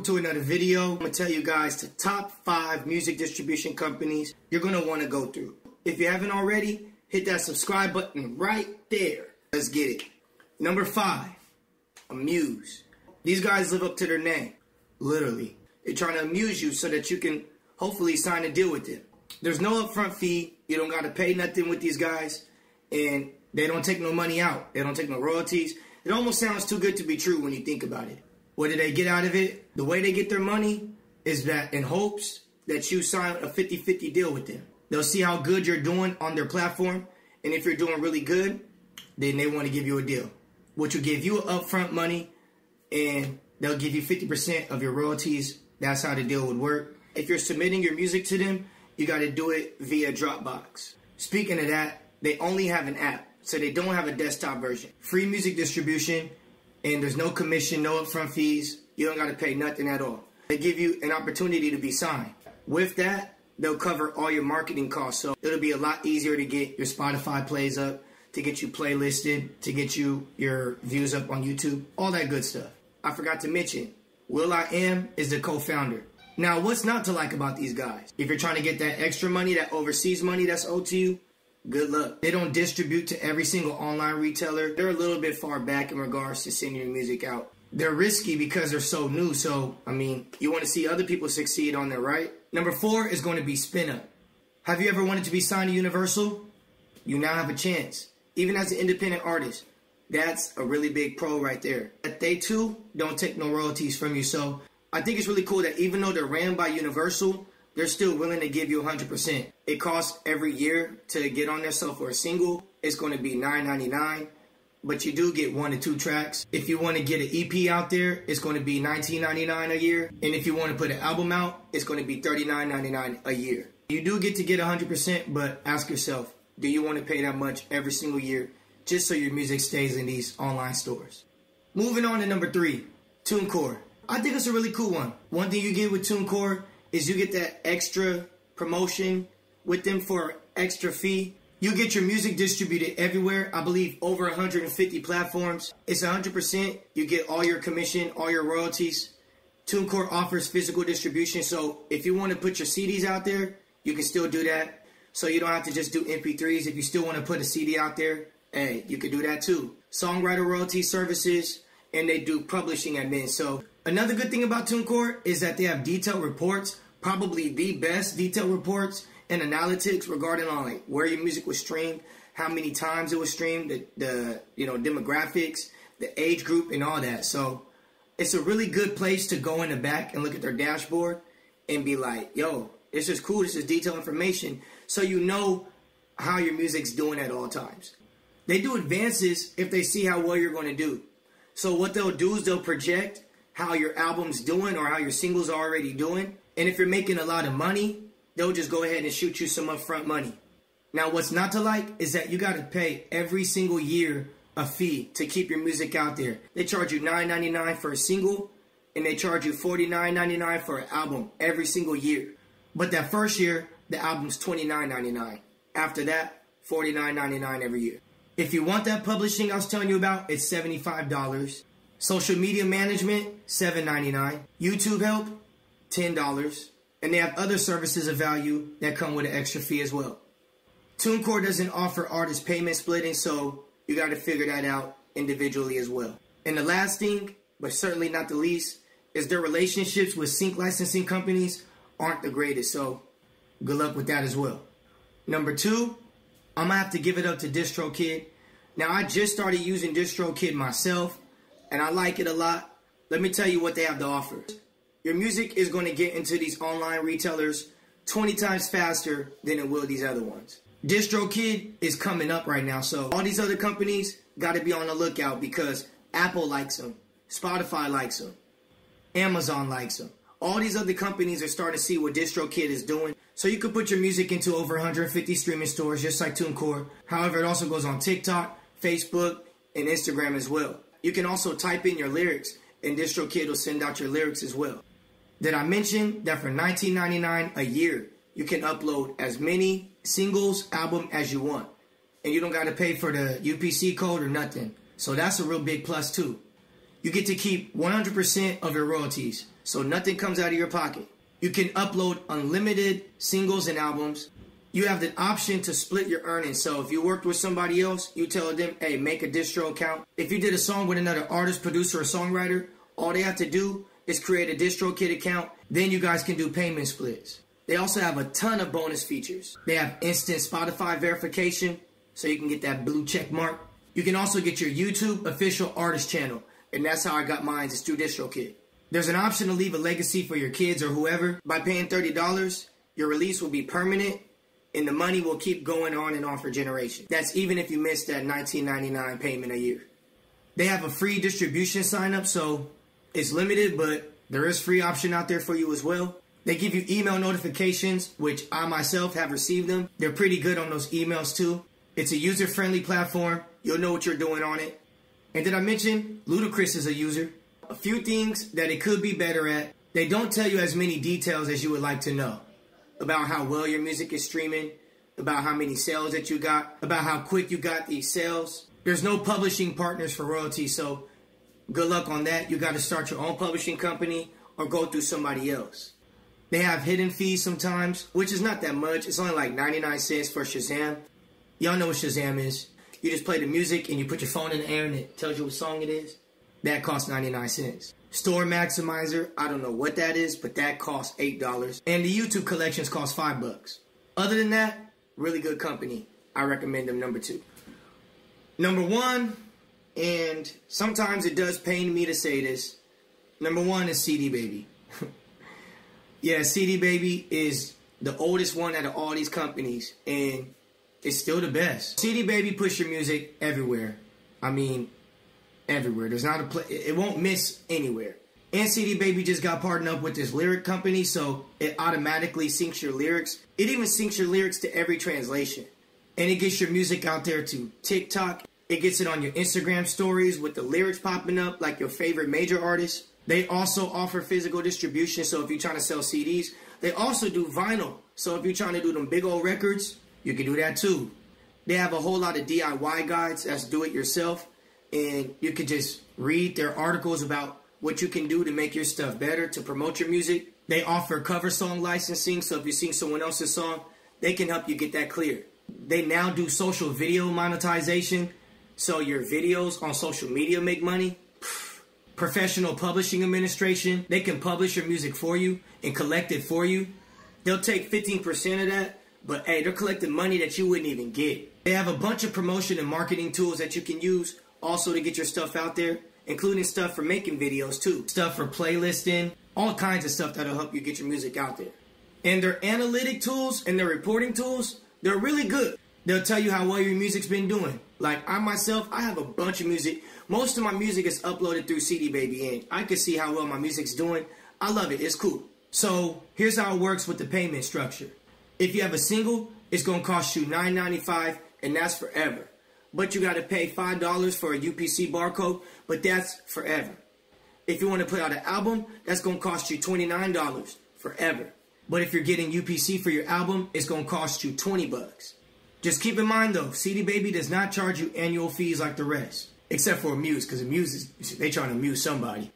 to another video. I'm going to tell you guys the top 5 music distribution companies you're going to want to go through. If you haven't already, hit that subscribe button right there. Let's get it. Number 5, Amuse. These guys live up to their name. Literally. They're trying to amuse you so that you can hopefully sign a deal with them. There's no upfront fee. You don't got to pay nothing with these guys. And they don't take no money out. They don't take no royalties. It almost sounds too good to be true when you think about it. What do they get out of it? The way they get their money is that in hopes that you sign a 50-50 deal with them. They'll see how good you're doing on their platform. And if you're doing really good, then they want to give you a deal, which will give you upfront money, and they'll give you 50% of your royalties. That's how the deal would work. If you're submitting your music to them, you got to do it via Dropbox. Speaking of that, they only have an app, so they don't have a desktop version. Free music distribution, and there's no commission, no upfront fees. You don't got to pay nothing at all. They give you an opportunity to be signed. With that, they'll cover all your marketing costs, so it'll be a lot easier to get your Spotify plays up, to get you playlisted, to get you your views up on YouTube, all that good stuff. I forgot to mention, will.i.am is the co-founder. Now, what's not to like about these guys? If you're trying to get that extra money, that overseas money that's owed to you, good luck. They don't distribute to every single online retailer. They're a little bit far back in regards to sending your music out. They're risky because they're so new, so, I mean, you want to see other people succeed on there, right? Number 4 is going to be spinup. Have you ever wanted to be signed to Universal? You now have a chance. Even as an independent artist, that's a really big pro right there. But they too don't take no royalties from you, so I think it's really cool that even though they're ran by Universal, they're still willing to give you 100%. It costs every year to get on there, so for a single, it's going to be $9.99, but you do get 1 to 2 tracks. If you want to get an EP out there, it's going to be $19.99 a year, and if you want to put an album out, it's going to be $39.99 a year. You do get to get 100%, but ask yourself, do you want to pay that much every single year just so your music stays in these online stores? Moving on to number 3, TuneCore. I think it's a really cool one. One thing you get with TuneCore is you get that extra promotion with them for extra fee. You get your music distributed everywhere. I believe over 150 platforms. It's 100%. You get all your commission, all your royalties. TuneCore offers physical distribution, so if you want to put your CDs out there, you can still do that. So you don't have to just do MP3s. If you still want to put a CD out there, hey, you can do that too. Songwriter royalty services, and they do publishing admin. So another good thing about TuneCore is that they have detailed reports, probably the best detailed reports and analytics regarding like where your music was streamed, how many times it was streamed, the demographics, the age group, and all that. So it's a really good place to go in the back and look at their dashboard and be like, yo, this is cool, this is detailed information, so you know how your music's doing at all times. They do advances if they see how well you're going to do. So what they'll do is they'll project how your album's doing or how your singles are already doing. And if you're making a lot of money, they'll just go ahead and shoot you some upfront money. Now, what's not to like is that you got to pay every single year a fee to keep your music out there. They charge you $9.99 for a single, and they charge you $49.99 for an album every single year. But that first year, the album's $29.99. After that, $49.99 every year. If you want that publishing I was telling you about, it's $75. Social media management, $7.99. YouTube help, $10. And they have other services of value that come with an extra fee as well. TuneCore doesn't offer artist payment splitting, so you got to figure that out individually as well. And the last thing, but certainly not the least, is their relationships with sync licensing companies aren't the greatest, so good luck with that as well. Number 2, I'm going to have to give it up to Districtit. Now, I just started using Districtit myself, and I like it a lot. Let me tell you what they have to offer. Your music is going to get into these online retailers 20 times faster than it will these other ones. Districtit is coming up right now, so all these other companies got to be on the lookout because Apple likes them, Spotify likes them, Amazon likes them. All these other companies are starting to see what Districtit is doing. So you can put your music into over 150 streaming stores, just like TuneCore. However, it also goes on TikTok, Facebook, and Instagram as well. You can also type in your lyrics, and Districtit will send out your lyrics as well. Did I mention that for $19.99 a year, you can upload as many singles, album as you want? And you don't got to pay for the UPC code or nothing. So that's a real big plus too. You get to keep 100% of your royalties, so nothing comes out of your pocket. You can upload unlimited singles and albums. You have the option to split your earnings. So if you worked with somebody else, you tell them, hey, make a distro account. If you did a song with another artist, producer, or songwriter, all they have to do is create a DistroKid account. Then you guys can do payment splits. They also have a ton of bonus features. They have instant Spotify verification, so you can get that blue check mark. You can also get your YouTube official artist channel, and that's how I got mine, is through DistroKid. There's an option to leave a legacy for your kids or whoever. By paying $30, your release will be permanent, and the money will keep going on and on for generations. That's even if you miss that $19.99 payment a year. They have a free distribution sign up, so it's limited, but there is free option out there for you as well. They give you email notifications, which I myself have received them. They're pretty good on those emails too. It's a user-friendly platform. You'll know what you're doing on it. And did I mention Ludacris is a user? A few things that it could be better at. They don't tell you as many details as you would like to know about how well your music is streaming, about how many sales that you got, about how quick you got these sales. There's no publishing partners for royalties, so good luck on that. You got to start your own publishing company or go through somebody else. They have hidden fees sometimes, which is not that much. It's only like 99 cents for Shazam. Y'all know what Shazam is. You just play the music and you put your phone in the air and it tells you what song it is. That costs 99 cents. Store Maximizer, I don't know what that is, but that costs $8. And the YouTube collections cost $5. Other than that, really good company. I recommend them. Number 2. Number 1, and sometimes it does pain me to say this, number 1 is CD Baby. Yeah, CD Baby is the oldest one out of all these companies, and it's still the best. CD Baby push your music everywhere. I mean, everywhere. There's not a place, it won't miss anywhere. And CD Baby just got partnered up with this lyric company, so it automatically syncs your lyrics. It even syncs your lyrics to every translation. And it gets your music out there to TikTok. It gets it on your Instagram stories with the lyrics popping up like your favorite major artists. They also offer physical distribution, so if you're trying to sell CDs. They also do vinyl, so if you're trying to do them big old records, you can do that too. They have a whole lot of DIY guides, that's do it yourself, and you can just read their articles about what you can do to make your stuff better, to promote your music. They offer cover song licensing, so if you sing someone else's song, they can help you get that clear. They now do social video monetization, so your videos on social media make money. Professional publishing administration, they can publish your music for you and collect it for you. They'll take 15% of that, but hey, they're collecting money that you wouldn't even get. They have a bunch of promotion and marketing tools that you can use also to get your stuff out there, including stuff for making videos too. Stuff for playlisting, all kinds of stuff that'll help you get your music out there. And their analytic tools and their reporting tools, they're really good. They'll tell you how well your music's been doing. Like I myself, I have a bunch of music. Most of my music is uploaded through CD Baby, and I can see how well my music's doing. I love it. It's cool. So here's how it works with the payment structure. If you have a single, it's going to cost you $9.95, and that's forever. But you got to pay $5 for a UPC barcode, but that's forever. If you want to put out an album, that's going to cost you $29 forever. But if you're getting UPC for your album, it's going to cost you $20. Just keep in mind though, CD Baby does not charge you annual fees like the rest. Except for Amuse, because Amuse they trying to amuse somebody.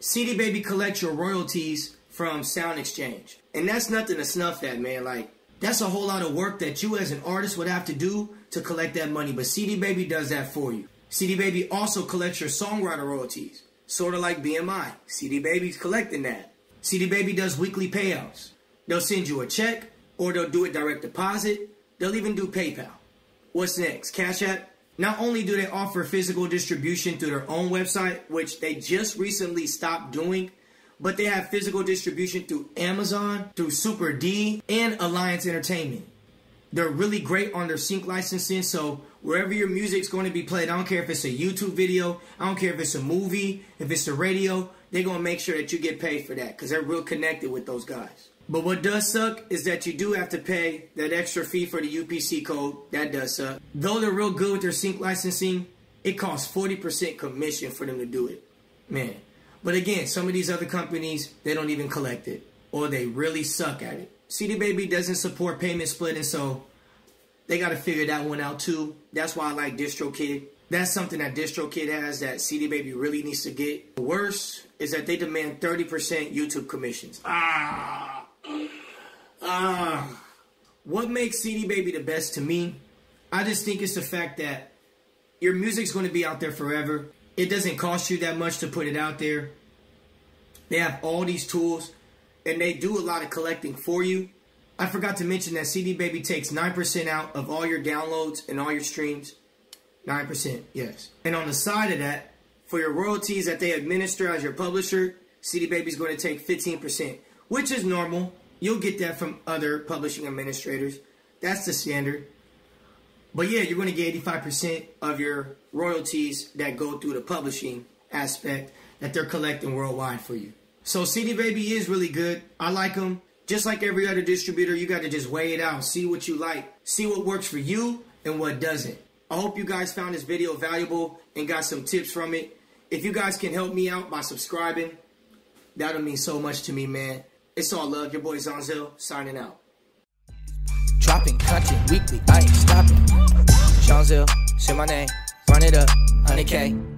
CD Baby collects your royalties from Sound Exchange. And that's nothing to snuff at, man. Like, that's a whole lot of work that you as an artist would have to do to collect that money. But CD Baby does that for you. CD Baby also collects your songwriter royalties. Sort of like BMI. CD Baby's collecting that. CD Baby does weekly payouts. They'll send you a check, or they'll do it direct deposit. They'll even do PayPal. What's next? Cash App? Not only do they offer physical distribution through their own website, which they just recently stopped doing, but they have physical distribution through Amazon, through Super D, and Alliance Entertainment. They're really great on their sync licensing, so wherever your music's going to be played, I don't care if it's a YouTube video, I don't care if it's a movie, if it's a radio, they're going to make sure that you get paid for that, because they're real connected with those guys. But what does suck is that you do have to pay that extra fee for the UPC code. That does suck. Though they're real good with their sync licensing, it costs 40% commission for them to do it. Man. But again, some of these other companies, they don't even collect it. Or they really suck at it. CD Baby doesn't support payment splitting, so they got to figure that one out too. That's why I like DistroKid. That's something that Districtit has that CD Baby really needs to get. The worst is that they demand 30% YouTube commissions. What makes CD Baby the best to me? I just think it's the fact that your music's going to be out there forever. It doesn't cost you that much to put it out there. They have all these tools, and they do a lot of collecting for you. I forgot to mention that CD Baby takes 9% out of all your downloads and all your streams. 9%, yes. And on the side of that, for your royalties that they administer as your publisher, CD Baby's going to take 15%, which is normal. You'll get that from other publishing administrators. That's the standard. But yeah, you're going to get 85% of your royalties that go through the publishing aspect that they're collecting worldwide for you. So CD Baby is really good. I like them. Just like every other distributor, you got to just weigh it out. See what you like. See what works for you and what doesn't. I hope you guys found this video valuable and got some tips from it. If you guys can help me out by subscribing, that'll mean so much to me, man. It's all love. Your boy Zonzel signing out. Dropping content weekly, I ain't stopping. Zonzel, say my name, run it up, 100K.